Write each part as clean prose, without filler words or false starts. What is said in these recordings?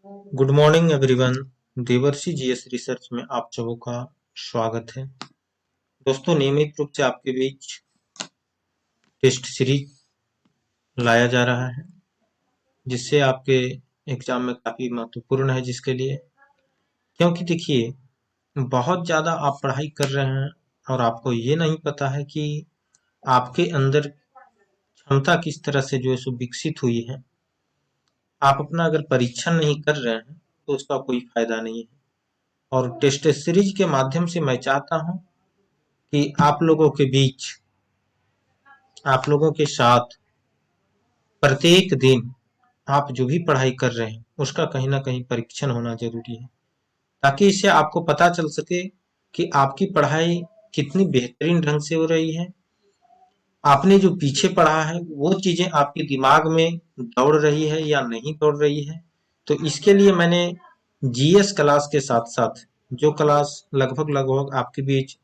Good morning everyone. देवर्षि GS research में आप सबों का स्वागत है। दोस्तों, नियमित रूप से आपके बीच टेस्ट सीरीज लाया जा रहा है, जिससे आपके एग्जाम में काफ़ी महत्वपूर्ण है। जिसके लिए, क्योंकि देखिए, बहुत ज़्यादा आप पढ़ाई कर रहे हैं और आपको ये नहीं पता है कि आपके अंदर क्षमता किस तरह से जो है सो विकसित हुई है। आप अपना अगर परीक्षण नहीं कर रहे हैं तो उसका कोई फायदा नहीं है। और टेस्ट सीरीज के माध्यम से मैं चाहता हूं कि आप लोगों के साथ प्रत्येक दिन आप जो भी पढ़ाई कर रहे हैं उसका कहीं ना कहीं परीक्षण होना जरूरी है, ताकि इससे आपको पता चल सके कि आपकी पढ़ाई कितनी बेहतरीन ढंग से हो रही है। आपने जो पीछे पढ़ा है वो चीजें आपके दिमाग में दौड़ रही है या नहीं दौड़ रही है। तो इसके लिए मैंने जीएस क्लास के साथ साथ जो क्लास लगभग लगभग आपके बीच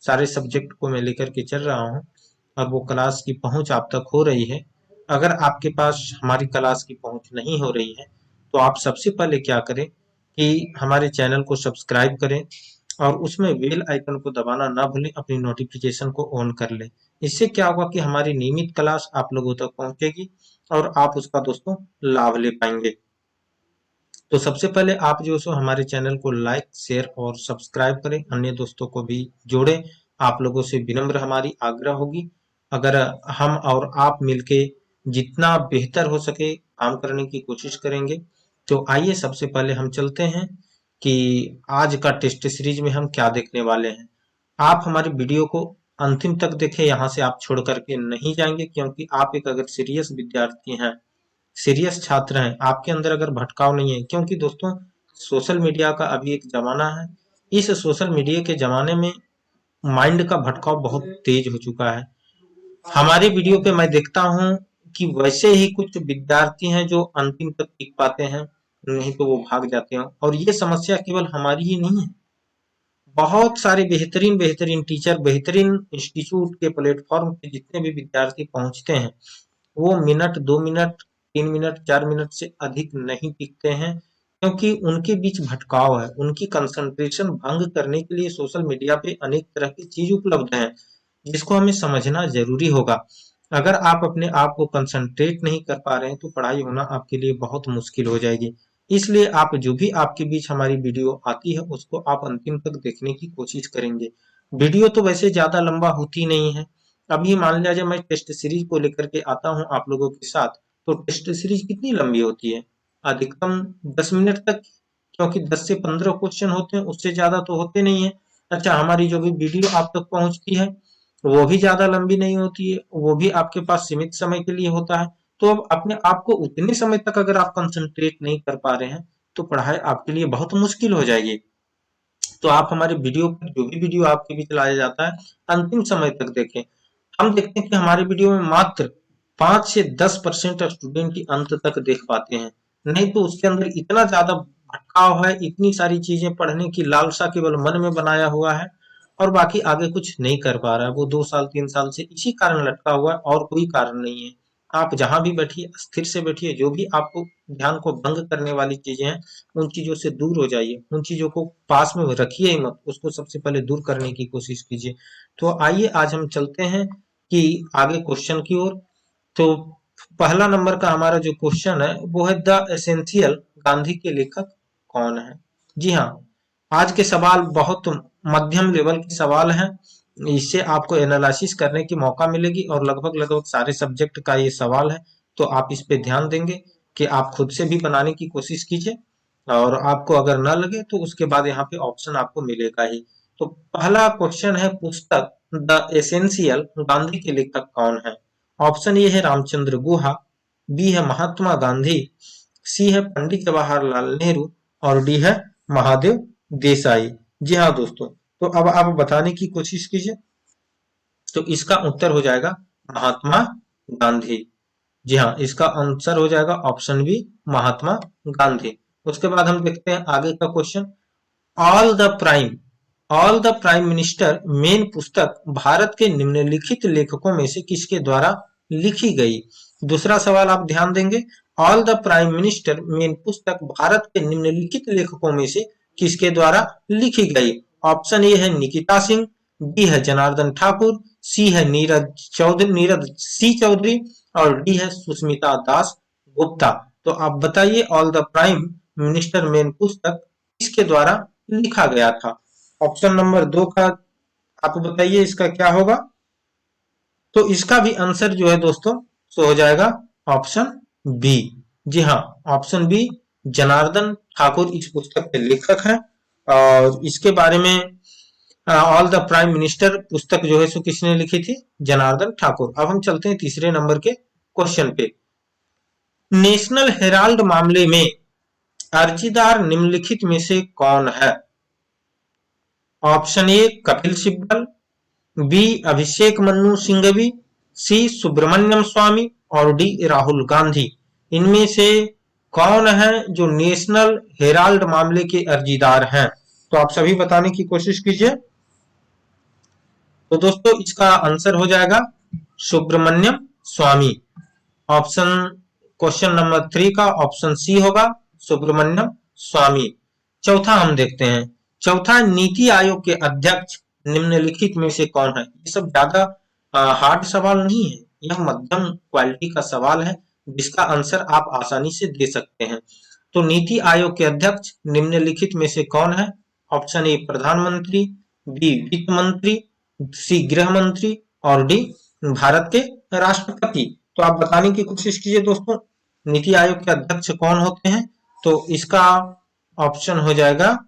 सारे सब्जेक्ट को मैं लेकर के चल रहा हूँ, और वो क्लास की पहुंच आप तक हो रही है। अगर आपके पास हमारी क्लास की पहुंच नहीं हो रही है तो आप सबसे पहले क्या करें कि हमारे चैनल को सब्सक्राइब करें और उसमें बेल आइकन को दबाना ना भूलें, अपनी नोटिफिकेशन को ऑन कर लें। इससे क्या होगा कि हमारी नियमित क्लास आप लोगों तक पहुंचेगी और आप उसका दोस्तों लाभ ले पाएंगे। तो सबसे पहले आप जो सो हमारे चैनल को लाइक, शेयर और सब्सक्राइब करें, अन्य दोस्तों को भी जोड़ें। आप लोगों से विनम्र हमारी आग्रह होगी, अगर हम और आप मिलके जितना बेहतर हो सके काम करने की कोशिश करेंगे। तो आइए सबसे पहले हम चलते हैं कि आज का टेस्ट सीरीज में हम क्या देखने वाले हैं। आप हमारी वीडियो को अंतिम तक देखें, यहाँ से आप छोड़ करके नहीं जाएंगे, क्योंकि आप एक अगर सीरियस विद्यार्थी हैं, सीरियस छात्र हैं, आपके अंदर अगर भटकाव नहीं है, क्योंकि दोस्तों सोशल मीडिया का अभी एक जमाना है। इस सोशल मीडिया के जमाने में माइंड का भटकाव बहुत तेज हो चुका है। हमारी वीडियो पे मैं देखता हूँ कि वैसे ही कुछ विद्यार्थी हैं जो अंतिम तक टिक पाते हैं, नहीं तो वो भाग जाते हैं। और ये समस्या केवल हमारी ही नहीं है, बहुत सारे बेहतरीन बेहतरीन टीचर, बेहतरीन इंस्टीट्यूट के प्लेटफॉर्म पे जितने भी विद्यार्थी पहुंचते हैं, वो मिनट, 2 मिनट, 3 मिनट, 4 मिनट से अधिक नहीं टिकते हैं, क्योंकि उनके बीच भटकाव है। उनकी कंसंट्रेशन भंग करने के लिए सोशल मीडिया पे अनेक तरह की चीज उपलब्ध हैं, जिसको हमें समझना जरूरी होगा। अगर आप अपने आप को कंसंट्रेट नहीं कर पा रहे हैं तो पढ़ाई होना आपके लिए बहुत मुश्किल हो जाएगी। इसलिए आप जो भी आपके बीच हमारी वीडियो आती है उसको आप अंतिम तक देखने की कोशिश करेंगे। वीडियो तो वैसे ज्यादा लंबा होती नहीं है। अभी मान लिया जाए मैं टेस्ट सीरीज को लेकर के आता हूं आप लोगों के साथ, तो टेस्ट सीरीज कितनी लंबी होती है? अधिकतम 10 मिनट तक, क्योंकि 10 से 15 क्वेश्चन होते हैं, उससे ज्यादा तो होते नहीं है। अच्छा, हमारी जो भी वीडियो आप तक पहुंचती है वो भी ज्यादा लंबी नहीं होती है, वो भी आपके पास सीमित समय के लिए होता है। तो अब अपने आप को उतने समय तक अगर आप कंसंट्रेट नहीं कर पा रहे हैं तो पढ़ाई आपके लिए बहुत मुश्किल हो जाएगी। तो आप हमारे वीडियो पर जो भी वीडियो आपके बीच लाया जाता है अंतिम समय तक देखें। हम देखते हैं कि हमारे वीडियो में मात्र 5 से 10% स्टूडेंट ही अंत तक देख पाते हैं, नहीं तो उसके अंदर इतना ज्यादा भटकाव है, इतनी सारी चीजें पढ़ने की लालसा केवल मन में बनाया हुआ है और बाकी आगे कुछ नहीं कर पा रहा है। वो 2 साल 3 साल से इसी कारण लटका हुआ है और कोई कारण नहीं है। आप जहां भी बैठिए स्थिर से बैठिए, जो भी आपको ध्यान को भंग करने वाली चीजें हैं उन चीजों से दूर हो जाइए, उन चीजों को पास में रखिए ही मत, उसको सबसे पहले दूर करने की कोशिश कीजिए। तो आइए आज हम चलते हैं कि आगे क्वेश्चन की ओर। तो पहला नंबर का हमारा जो क्वेश्चन है वो है, द एसेंशियल गांधी के लेखक कौन है? जी हाँ, आज के सवाल बहुत मध्यम लेवल के सवाल हैं। इससे आपको एनालिसिस करने की मौका मिलेगी और लगभग लगभग सारे सब्जेक्ट का ये सवाल है। तो आप इस पे ध्यान देंगे कि आप खुद से भी बनाने की कोशिश कीजिए, और आपको अगर न लगे तो उसके बाद यहाँ पे ऑप्शन आपको मिलेगा ही। तो पहला क्वेश्चन है, पुस्तक द एसेंशियल गांधी के लेखक कौन है? ऑप्शन ए है रामचंद्र गुहा, बी है महात्मा गांधी, सी है पंडित जवाहरलाल नेहरू और डी है महादेव देसाई। जी हाँ दोस्तों, तो अब आप बताने की कोशिश कीजिए। तो इसका उत्तर हो जाएगा महात्मा गांधी। जी हाँ, इसका आंसर हो जाएगा ऑप्शन बी, महात्मा गांधी। उसके बाद हम देखते हैं आगे का question. All the prime all the prime minister main पुस्तक भारत के निम्नलिखित लेखकों में से किसके द्वारा लिखी गई? दूसरा सवाल आप ध्यान देंगे, all the prime minister main पुस्तक भारत के निम्नलिखित लेखकों में से किसके द्वारा लिखी गई? ऑप्शन ए है निकिता सिंह, बी है जनार्दन ठाकुर, सी है नीरज सी चौधरी और डी है सुष्मिता दास गुप्ता। तो आप बताइए all the prime minister main पुस्तक किसके द्वारा लिखा गया था? ऑप्शन नंबर 2 का आप बताइए इसका क्या होगा? तो इसका भी आंसर जो है दोस्तों सो हो जाएगा ऑप्शन बी। जी हाँ, ऑप्शन बी जनार्दन ठाकुर इस पुस्तक के लेखक हैं और इसके बारे में ऑल द प्राइम मिनिस्टर पुस्तक जो है सो किसने लिखी थी? जनार्दन ठाकुर। अब हम चलते हैं तीसरे नंबर के क्वेश्चन पे। नेशनल हेराल्ड मामले में अर्जीदार निम्नलिखित में से कौन है? Option A Kapil Sibal, B Abhishek Manu Singhvi, C Subramanian Swamy और डी राहुल गांधी। इनमें से कौन है जो नेशनल हेराल्ड मामले के अर्जीदार हैं? तो आप सभी बताने की कोशिश कीजिए। तो दोस्तों इसका आंसर हो जाएगा सुब्रमण्यम स्वामी। ऑप्शन क्वेश्चन नंबर 3 का ऑप्शन सी होगा सुब्रमण्यम स्वामी। चौथा हम देखते हैं। चौथा नीति आयोग के अध्यक्ष निम्नलिखित में से कौन है? ये सब ज्यादा हार्ड सवाल नहीं है, यह मध्यम क्वालिटी का सवाल है जिसका आंसर आप आसानी से दे सकते हैं। तो नीति आयोग के अध्यक्ष निम्नलिखित में से कौन है? ऑप्शन ए प्रधानमंत्री, बी वित्त मंत्री, सी गृह मंत्री और डी भारत के राष्ट्रपति। तो आप बताने की कोशिश कीजिए दोस्तों नीति आयोग के अध्यक्ष कौन होते हैं? तो इसका ऑप्शन हो जाएगा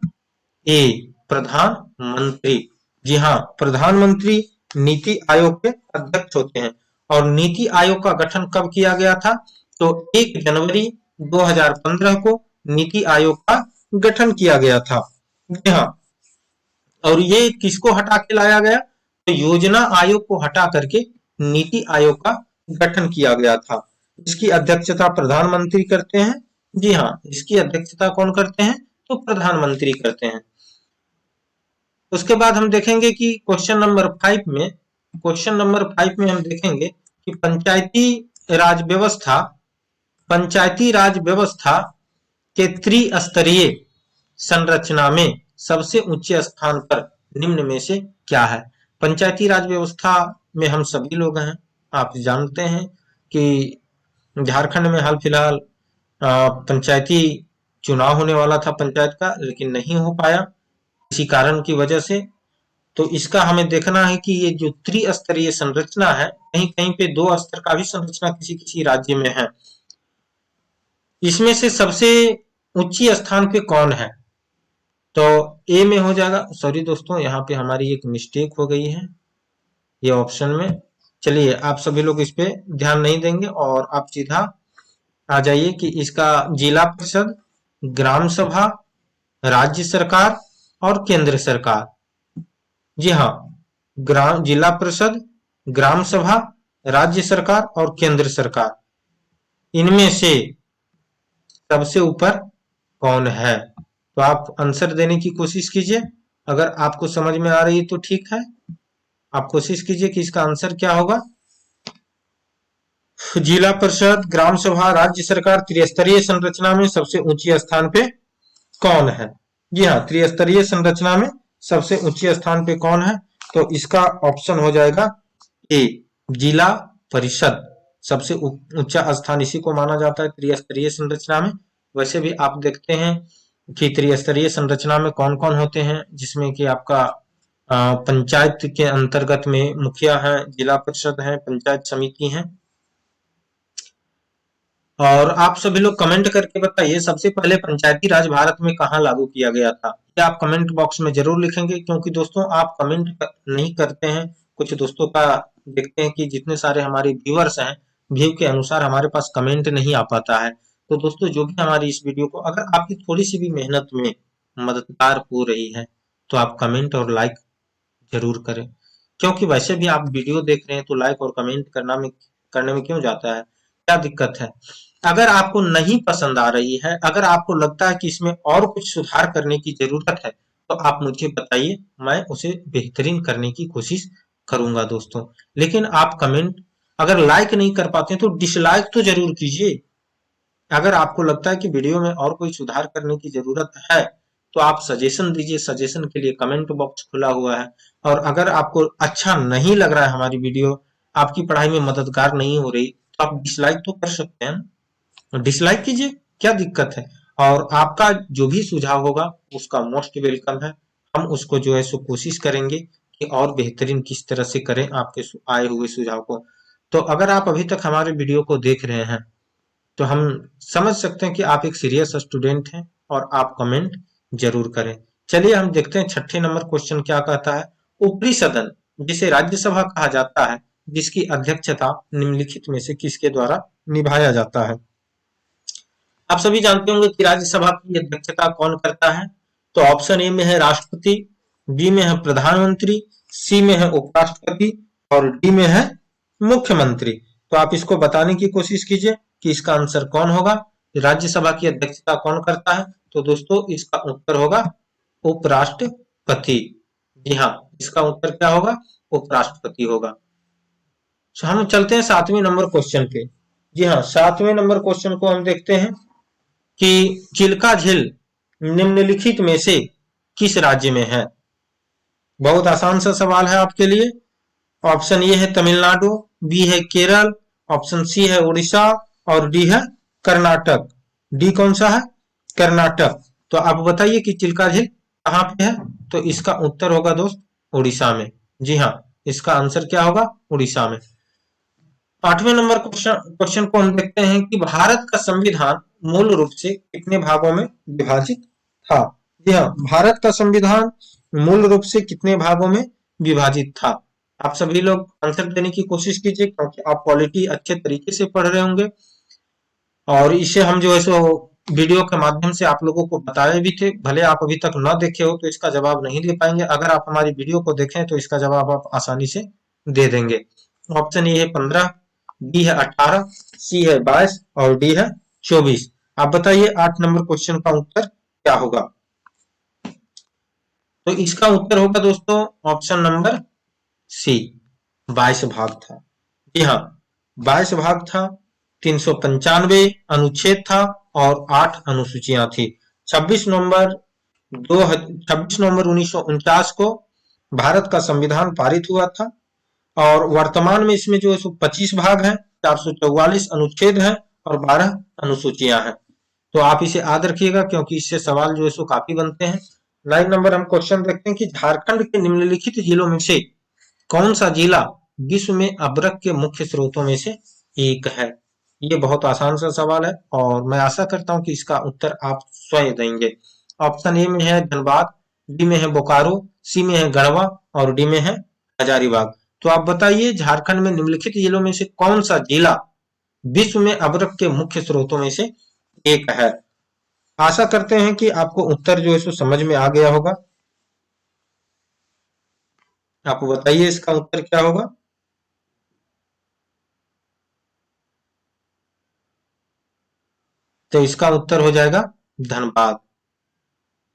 ए प्रधानमंत्री। जी हाँ, प्रधानमंत्री नीति आयोग के अध्यक्ष होते हैं। और नीति आयोग का गठन कब किया गया था? तो 1 जनवरी 2015 को नीति आयोग का गठन किया गया था। जी हाँ, और ये किसको हटा के लाया गया? तो योजना आयोग को हटा करके नीति आयोग का गठन किया गया था। इसकी अध्यक्षता प्रधानमंत्री करते हैं। जी हाँ, इसकी अध्यक्षता कौन करते हैं? तो प्रधानमंत्री करते हैं। उसके बाद हम देखेंगे कि क्वेश्चन नंबर 5 में हम देखेंगे कि पंचायती राज व्यवस्था के त्रिस्तरीय संरचना में सबसे ऊंचे स्थान पर निम्न में से क्या है? पंचायती राज व्यवस्था में हम सभी लोग हैं, आप जानते हैं कि झारखंड में हाल फिलहाल पंचायती चुनाव होने वाला था पंचायत का, लेकिन नहीं हो पाया किसी कारण की वजह से। तो इसका हमें देखना है कि ये जो त्रिस्तरीय संरचना है, कहीं कहीं पे 2 स्तर का भी संरचना किसी किसी राज्य में है। इसमें से सबसे ऊंची स्थान पे कौन है? तो ए में हो जाएगा। सॉरी दोस्तों, यहाँ पे हमारी एक मिस्टेक हो गई है ये ऑप्शन में। चलिए, आप सभी लोग इस पे ध्यान नहीं देंगे और आप सीधा आ जाइए कि इसका जिला परिषद, ग्राम सभा, राज्य सरकार और केंद्र सरकार। जी हाँ, जिला परिषद, ग्राम सभा, राज्य सरकार और केंद्र सरकार, इनमें से सबसे ऊपर कौन है? तो आप आंसर देने की कोशिश कीजिए। अगर आपको समझ में आ रही है तो ठीक है, आप कोशिश कीजिए कि इसका आंसर क्या होगा। जिला परिषद, ग्राम सभा, राज्य सरकार, त्रिस्तरीय संरचना में सबसे ऊंची स्थान पे कौन है? जी हाँ, त्रिस्तरीय संरचना में सबसे ऊंचे स्थान पे कौन है? तो इसका ऑप्शन हो जाएगा ए जिला परिषद। सबसे ऊंचा स्थान इसी को माना जाता है त्रिस्तरीय संरचना में। वैसे भी आप देखते हैं कि त्रिस्तरीय संरचना में कौन कौन होते हैं, जिसमें कि आपका पंचायत के अंतर्गत में मुखिया है, जिला परिषद है, पंचायत समिति है। और आप सभी लोग कमेंट करके बताइए सबसे पहले पंचायती राज भारत में कहाँ लागू किया गया था? ये आप कमेंट बॉक्स में जरूर लिखेंगे, क्योंकि दोस्तों आप कमेंट नहीं करते हैं। कुछ दोस्तों का देखते हैं कि जितने सारे हमारे व्यूअर्स हैं, व्यू के अनुसार हमारे पास कमेंट नहीं आ पाता है। तो दोस्तों जो भी हमारी इस वीडियो को अगर आपकी थोड़ी सी भी मेहनत में मददगार हो रही है तो आप कमेंट और लाइक जरूर करें, क्योंकि वैसे भी आप वीडियो देख रहे हैं तो लाइक और कमेंट करने में क्यों जाता है? क्या दिक्कत है? अगर आपको नहीं पसंद आ रही है, अगर आपको लगता है कि इसमें और कुछ सुधार करने की जरूरत है, तो आप मुझे बताइए, मैं उसे बेहतरीन करने की कोशिश करूंगा दोस्तों। लेकिन आप कमेंट अगर लाइक नहीं कर पाते हैं तो डिसलाइक तो जरूर कीजिए। अगर आपको लगता है कि वीडियो में और कोई सुधार करने की जरूरत है तो आप सजेशन दीजिए। सजेशन के लिए कमेंट बॉक्स खुला हुआ है। और अगर आपको अच्छा नहीं लग रहा है हमारी वीडियो, आपकी पढ़ाई में मददगार नहीं हो रही, तो आप डिसलाइक तो कर सकते हैं ना। डिसलाइक कीजिए, क्या दिक्कत है। और आपका जो भी सुझाव होगा उसका मोस्ट वेलकम है। हम उसको जो है सो कोशिश करेंगे कि और बेहतरीन किस तरह से करें आपके आए हुए सुझाव को। तो अगर आप अभी तक हमारे वीडियो को देख रहे हैं तो हम समझ सकते हैं कि आप एक सीरियस स्टूडेंट हैं और आप कमेंट जरूर करें। चलिए हम देखते हैं छठे नंबर क्वेश्चन क्या कहता है। ऊपरी सदन जिसे राज्यसभा कहा जाता है, जिसकी अध्यक्षता निम्नलिखित में से किसके द्वारा निभाया जाता है। आप सभी जानते होंगे कि राज्यसभा की अध्यक्षता कौन करता है। तो ऑप्शन ए में है राष्ट्रपति, बी में है प्रधानमंत्री, सी में है उपराष्ट्रपति और डी में है मुख्यमंत्री। तो आप इसको बताने की कोशिश कीजिए कि इसका आंसर कौन होगा। राज्यसभा की अध्यक्षता कौन करता है। तो दोस्तों इसका उत्तर होगा उपराष्ट्रपति। जी हाँ, इसका उत्तर क्या होगा, उपराष्ट्रपति होगा। तो हम चलते हैं सातवें नंबर क्वेश्चन पे। जी हाँ, सातवें नंबर क्वेश्चन को हम देखते हैं कि चिल्का झील निम्नलिखित में से किस राज्य में है। बहुत आसान सा सवाल है आपके लिए। ऑप्शन ए है तमिलनाडु, बी है केरल, ऑप्शन सी है उड़ीसा और डी है कर्नाटक। डी कौन सा है, कर्नाटक। तो आप बताइए कि चिल्का झील कहाँ पे है। तो इसका उत्तर होगा दोस्त उड़ीसा में। जी हाँ, इसका आंसर क्या होगा, उड़ीसा में। आठवें नंबर क्वेश्चन को हम देखते हैं कि भारत का संविधान मूल रूप से कितने भागों में विभाजित था। जी हाँ, भारत का संविधान मूल रूप से कितने भागों में विभाजित था। आप सभी लोग आंसर देने की कोशिश कीजिए क्योंकि आप पॉलिटी अच्छे तरीके से पढ़ रहे होंगे और इसे हम जो है सो वीडियो के माध्यम से आप लोगों को बताए भी थे। भले आप अभी तक न देखे हो तो इसका जवाब नहीं दे पाएंगे, अगर आप हमारी वीडियो को देखें तो इसका जवाब आप आसानी से दे देंगे। ऑप्शन ए है 15, बी है 18, सी है 22 और डी है 24। आप बताइए 8 नंबर क्वेश्चन का उत्तर क्या होगा। तो इसका उत्तर होगा दोस्तों ऑप्शन नंबर सी, 22 भाग था। जी हाँ, 22 भाग था, 395 अनुच्छेद था और 8 अनुसूचियां थी। 26 नवंबर 1949 को भारत का संविधान पारित हुआ था और वर्तमान में इसमें जो है 25 भाग हैं, 444 अनुच्छेद हैं और 12 अनुसूचियां हैं। तो आप इसे याद रखिएगा क्योंकि इससे सवाल जो है सो काफी बनते हैं। 9 नंबर हम क्वेश्चन देखते हैं कि झारखंड के निम्नलिखित जिलों में से कौन सा जिला विश्व में अभ्रक के मुख्य स्रोतों में से एक है। ये बहुत आसान सा सवाल है और मैं आशा करता हूं कि इसका उत्तर आप स्वयं देंगे। ऑप्शन ए में है धनबाद, बी में है बोकारो, सी में है गढ़वा और डी में है हजारीबाग। तो आप बताइए झारखंड में निम्नलिखित जिलों में से कौन सा जिला विश्व में अभ्रक के मुख्य स्रोतों में से एक है। आशा करते हैं कि आपको उत्तर जो है सो समझ में आ गया होगा। आप बताइए इसका उत्तर क्या होगा। तो इसका उत्तर हो जाएगा धनबाद।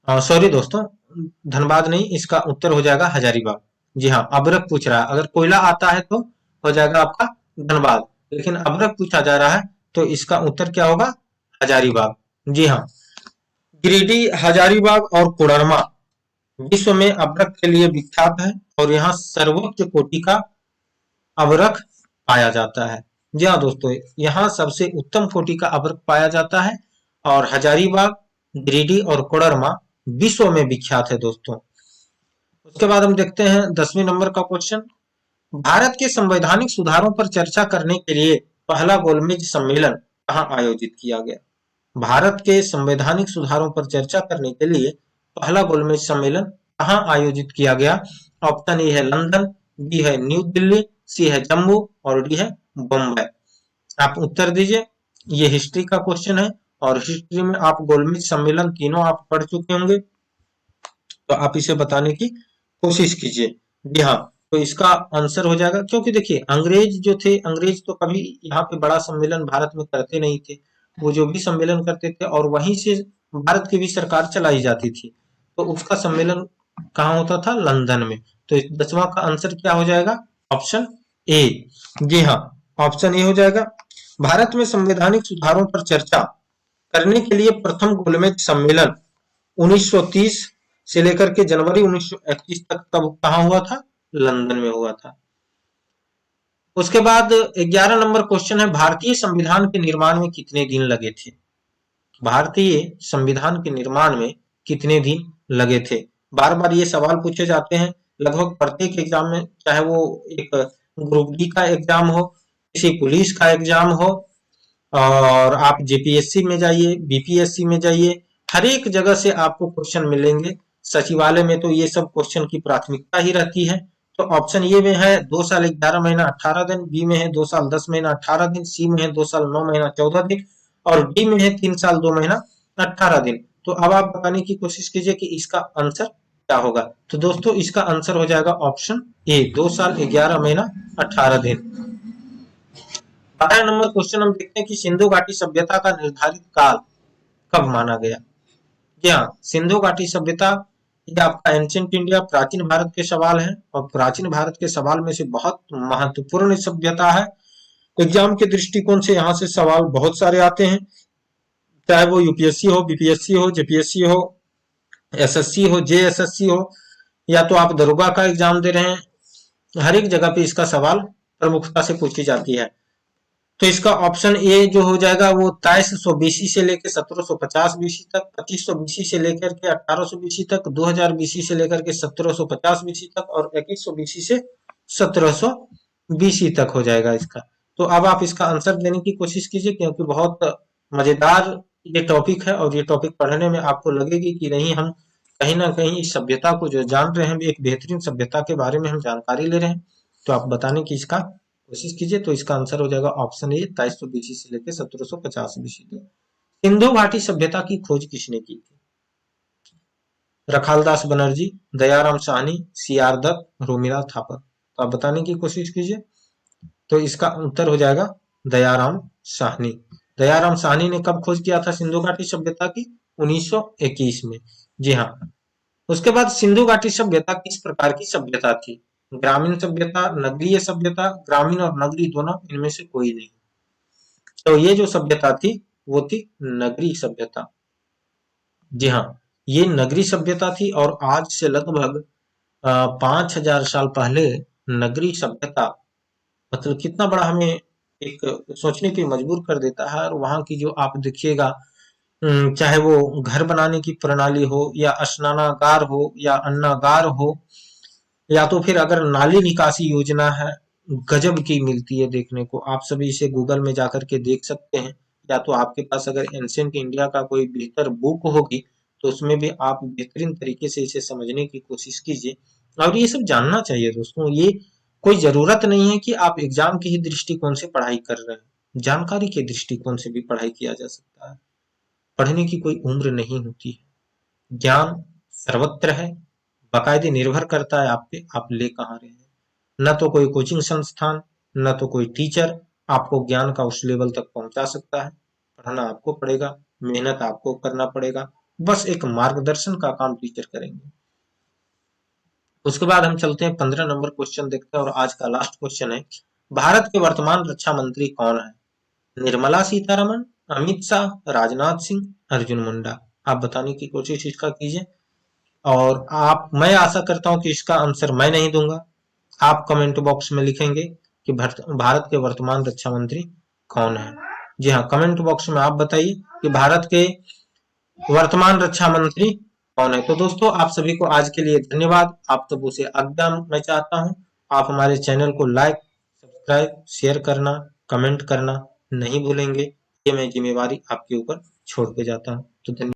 सॉरी दोस्तों, धनबाद नहीं, इसका उत्तर हो जाएगा हजारीबाग। जी हाँ, अभ्रक पूछ रहा है, अगर कोयला आता है तो हो जाएगा आपका धनबाद, लेकिन अभ्रक पूछा जा रहा है तो इसका उत्तर क्या होगा, हजारीबाग। जी हाँ, गिरिडीह, हजारीबाग और कोडरमा विश्व में अभ्रक के लिए विख्यात है और यहाँ सर्वोच्च कोटि का अभ्रक पाया जाता है। जी हाँ दोस्तों, यहाँ सबसे उत्तम कोटि का अभ्रक पाया जाता है और हजारीबाग, गिरिडीह और कोडरमा विश्व में विख्यात है दोस्तों। उसके बाद हम देखते हैं 10वें नंबर का क्वेश्चन। भारत के संवैधानिक सुधारों पर चर्चा करने के लिए पहला गोलमेज सम्मेलन कहाँ आयोजित किया गया। भारत के संवैधानिक सुधारों पर चर्चा करने के लिए पहला गोलमेज सम्मेलन कहाँ आयोजित किया गया। ऑप्शन ए है लंदन, बी है न्यू दिल्ली, सी है जम्मू और डी है बम्बई। आप उत्तर दीजिए। ये हिस्ट्री का क्वेश्चन है और हिस्ट्री में आप गोलमेज सम्मेलन तीनों आप पढ़ चुके होंगे, तो आप इसे बताने की कोशिश कीजिए। जी हाँ, तो इसका आंसर हो जाएगा, क्योंकि देखिए अंग्रेज जो थे, अंग्रेज तो कभी यहाँ पे बड़ा सम्मेलन भारत में करते नहीं थे। वो जो भी सम्मेलन करते थे और वहीं से भारत की भी सरकार चलाई जाती थी, तो उसका सम्मेलन कहाँ होता था, लंदन में। तो 10वां का आंसर क्या हो जाएगा, ऑप्शन ए। जी हाँ, ऑप्शन ए हो जाएगा। भारत में संवैधानिक सुधारों पर चर्चा करने के लिए प्रथम गोलमेज सम्मेलन 1930 से लेकर के जनवरी 1931 तक कब कहाँ हुआ था? लंदन में हुआ था। उसके बाद 11 नंबर क्वेश्चन है, भारतीय संविधान के निर्माण में कितने दिन लगे थे? भारतीय संविधान के निर्माण में कितने दिन लगे थे? बार बार ये सवाल पूछे जाते हैं लगभग प्रत्येक एग्जाम में, चाहे वो एक ग्रुप डी का एग्जाम हो, किसी पुलिस का एग्जाम हो, और आप जेपीएससी में जाइए, बीपीएससी में जाइए, हर एक जगह से आपको क्वेश्चन मिलेंगे। सचिवालय में तो ये सब क्वेश्चन की प्राथमिकता ही रहती है। तो ऑप्शन ए में है 2 साल 11 महीना 18 दिन, बी में है 2 साल 10 महीना 18 दिन, सी में है 2 साल 9 महीना 14 दिन, और डी में है 3 साल 2 महीना 18 दिन। तो अब आप बताने की कोशिश कीजिए कि इसका आंसर क्या होगा। तो दोस्तों इसका आंसर हो जाएगा ऑप्शन ए, 2 साल 11 महीना 18 दिन। 12 नंबर क्वेश्चन हम देखते हैं कि सिंधु घाटी सभ्यता का निर्धारित काल कब माना गया? जी हाँ, सिंधु घाटी सभ्यता ये आपका एंशिएंट इंडिया, प्राचीन भारत के सवाल है, और प्राचीन भारत के सवाल में से बहुत महत्वपूर्ण सभ्यता है। एग्जाम के दृष्टिकोण से यहाँ से सवाल बहुत सारे आते हैं, चाहे वो यूपीएससी हो, बीपीएससी हो, जेपीएससी हो, एसएससी हो, जेएसएससी हो, या तो आप दरोगा का एग्जाम दे रहे हैं, हर एक जगह पे इसका सवाल प्रमुखता से पूछी जाती है। तो इसका ऑप्शन ए जो हो जाएगा वो 2300 बीसी से लेकर 1750 बीसी तक, 2500 बीसी से लेकर के 1800 बीसी तक, 2000 बीसी से लेकर के 1750 बीसी तक, और 2100 बीसी से 1700 बीसी तक हो जाएगा इसका। तो अब आप इसका आंसर देने की कोशिश कीजिए, क्योंकि बहुत मजेदार ये टॉपिक है, और ये टॉपिक पढ़ने में आपको लगेगी कि नहीं, हम कहीं ना कहीं इस सभ्यता को जो जान रहे हैं, एक बेहतरीन सभ्यता के बारे में हम जानकारी ले रहे हैं। तो आप बताने की इसका कोशिश कीजिए। तो इसका आंसर हो जाएगा ऑप्शन ए, 2300 बीसी से लेकर 1750 बीसी तक। सिंधु घाटी सभ्यता की खोज किसने की थी? रखालदास बनर्जी, दयाराम साहनी, सीआर दत्त, रोमिला थापर। तो आप बताने की कोशिश कीजिए। तो इसका उत्तर हो जाएगा दयाराम साहनी। दयाराम साहनी ने कब खोज किया था सिंधु घाटी सभ्यता की? 1921 में। जी हाँ। उसके बाद सिंधु घाटी सभ्यता किस प्रकार की सभ्यता थी? ग्रामीण सभ्यता, नगरीय सभ्यता, ग्रामीण और नगरी दोनों, इनमें से कोई नहीं। तो ये जो सभ्यता थी वो थी नगरीय सभ्यता। जी हाँ, ये नगरीय सभ्यता थी, और आज से लगभग 5000 साल पहले नगरीय सभ्यता, मतलब कितना बड़ा, हमें एक सोचने पे मजबूर कर देता है। और वहां की जो आप देखिएगा, चाहे वो घर बनाने की प्रणाली हो, या स्नानागार हो, या अन्नागार हो, या तो फिर अगर नाली निकासी योजना है, गजब की मिलती है देखने को। आप सभी इसे गूगल में जाकर के देख सकते हैं, या तो आपके पास अगर एंशिएंट इंडिया का कोई बेहतर बुक होगी तो उसमें भी आप बेहतरीन तरीके से इसे समझने की कोशिश कीजिए। और ये सब जानना चाहिए दोस्तों। ये कोई जरूरत नहीं है कि आप एग्जाम के ही दृष्टिकोण से पढ़ाई कर रहे हैं, जानकारी के दृष्टिकोण से भी पढ़ाई किया जा सकता है। पढ़ने की कोई उम्र नहीं होती है। ज्ञान सर्वत्र है, बाकायदे निर्भर करता है आप पे, आप ले कहाँ रहे हैं। न तो कोई कोचिंग संस्थान, न तो कोई टीचर आपको ज्ञान का उस लेवल तक पहुंचा सकता है। पढ़ना आपको पड़ेगा, मेहनत आपको करना पड़ेगा, बस एक मार्गदर्शन का काम टीचर करेंगे। उसके बाद हम चलते हैं 15 नंबर क्वेश्चन देखते हैं, और आज का लास्ट क्वेश्चन है, भारत के वर्तमान रक्षा मंत्री कौन है? निर्मला सीतारमण, अमित शाह, राजनाथ सिंह, अर्जुन मुंडा। आप बताने की कोशिश इसका कीजिए, और मैं आशा करता हूं कि इसका आंसर मैं नहीं दूंगा, आप कमेंट बॉक्स में लिखेंगे कि भारत के वर्तमान रक्षा मंत्री कौन है। जी हाँ, कमेंट बॉक्स में आप बताइए कि भारत के वर्तमान रक्षा मंत्री कौन है। तो दोस्तों आप सभी को आज के लिए धन्यवाद। आप तब उसे आज्ञा मैं चाहता हूँ, आप हमारे चैनल को लाइक, सब्सक्राइब, शेयर करना, कमेंट करना नहीं भूलेंगे। ये मैं जिम्मेवारी आपके ऊपर छोड़ के जाता हूँ। तो धन्यवाद।